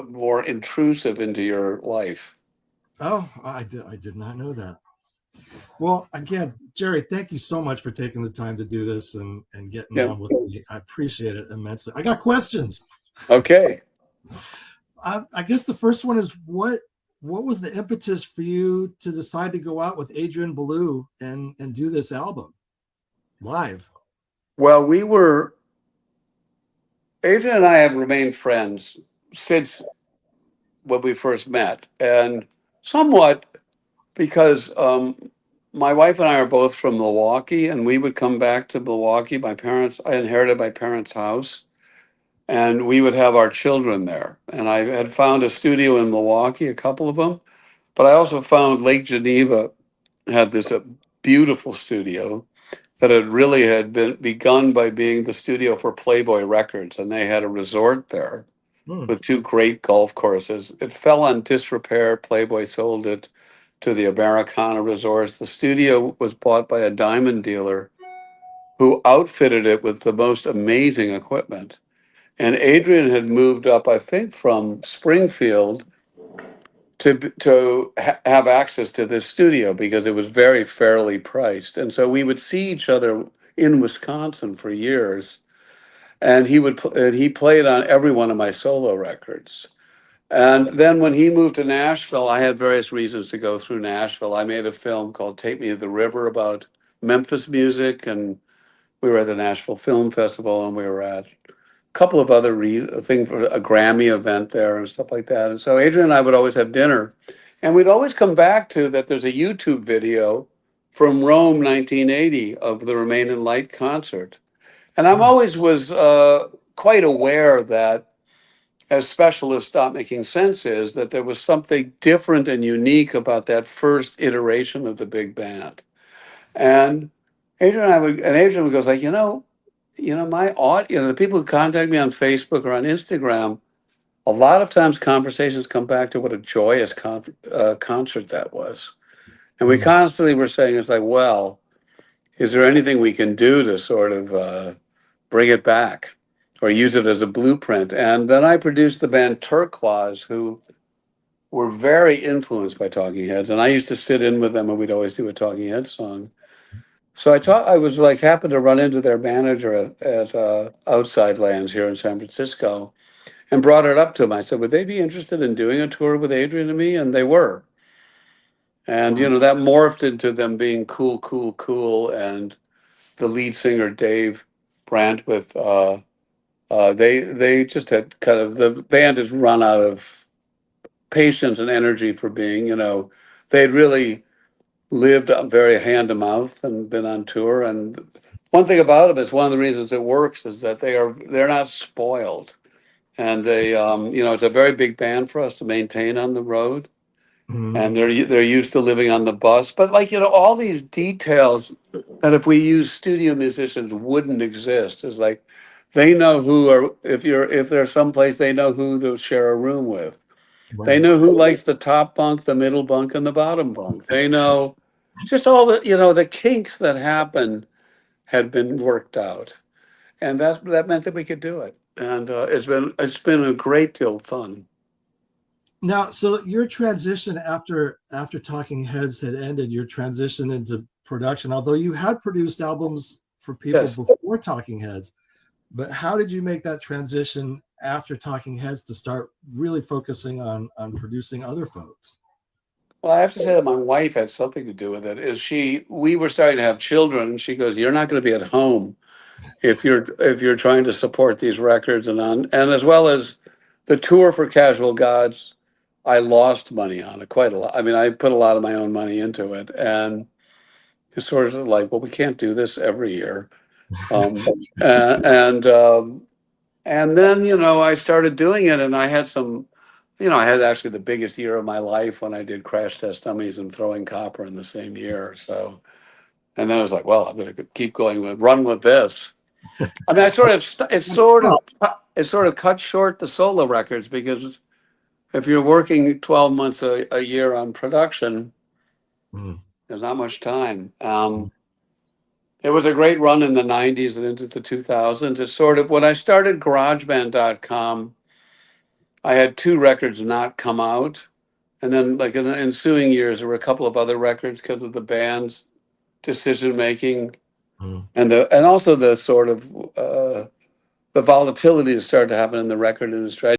more intrusive into your life. Oh, I did not know that. Well, again, Jerry, thank you so much for taking the time to do this and getting Yeah. on with me. I appreciate it immensely. I got questions. Okay. I guess the first one is what was the impetus for you to decide to go out with Adrian Belew and do this album live? Well, Adrian and I have remained friends since when we first met, and somewhat because my wife and I are both from Milwaukee, and we would come back to Milwaukee. I inherited my parents' house, and we would have our children there. And I had found a studio in Milwaukee, a couple of them, but I also found Lake Geneva had this beautiful studio that had been begun by being the studio for Playboy Records, and they had a resort there Hmm. with two great golf courses. It fell on disrepair. Playboy sold it to the Americana Resorts. The studio was bought by a diamond dealer who outfitted it with the most amazing equipment. And Adrian had moved up, I think, from Springfield have access to this studio because it was very fairly priced. And so we would see each other in Wisconsin for years, and he played on every one of my solo records. And then when he moved to Nashville, I had various reasons to go through Nashville. I made a film called Take Me to the River about Memphis music, and we were at the Nashville Film Festival, and we were at a couple of other things for a Grammy event there and stuff like that. And so Adrian and I would always have dinner, and we'd always come back to that. There's a YouTube video from Rome, 1980, of the Remain in Light concert, and I'm Hmm. always was quite aware that as specialists stop making sense is that there was something different and unique about that first iteration of the big band. And Adrian would go like, the people who contact me on Facebook or on Instagram, a lot of times conversations come back to what a joyous concert that was. And we Hmm. constantly were saying, it's like, well, is there anything we can do to sort of bring it back or use it as a blueprint? And then I produced the band Turquoise, who were very influenced by Talking Heads, and I used to sit in with them, and we'd always do a Talking Heads song. So I was like happened to run into their manager at Outside Lands here in San Francisco, and brought it up to him. I said, would they be interested in doing a tour with Adrian and me? And they were. And Wow. that morphed into them being cool, cool, cool, and the lead singer Dave Brandt with they just had kind of the band has run out of patience and energy for being, they'd really lived very hand to mouth and been on tour. And one thing about them is one of the reasons it works is that they're not spoiled, and it's a very big band for us to maintain on the road. Hmm. And they're used to living on the bus, but like all these details that if we use studio musicians wouldn't exist is like they know who are if they're someplace they know who to share a room with. They Right. know who likes the top bunk, the middle bunk, and the bottom bunk. They know just all the kinks that happen had been worked out, and that meant that we could do it. And it's been a great deal of fun. Now, so your transition after Talking Heads had ended, your transition into production, although you had produced albums for people Yes. before Talking Heads, but how did you make that transition after Talking Heads to start really focusing on producing other folks? Well, I have to say that my wife had something to do with it. We were starting to have children, and she goes, "You're not going to be at home if you're trying to support these records and as well as the tour for Casual Gods. I lost money on it quite a lot. I mean, I put a lot of my own money into it, and it's sort of like, well, we can't do this every year. And and then I started doing it, and I had some. I had actually the biggest year of my life when I did Crash Test Dummies and Throwing Copper in the same year. So, and then I was like, well, I'm going to keep going run with this. I mean, That's tough. it sort of cut short the solo records because if you're working 12 months a year on production, Mm. there's not much time. It was a great run in the 90s and into the 2000s. It's sort of when I started GarageBand.com, I had 2 records not come out. And then like in the ensuing years, there were a couple of other records because of the band's decision making Mm. and also the sort of the volatility that started to happen in the record industry.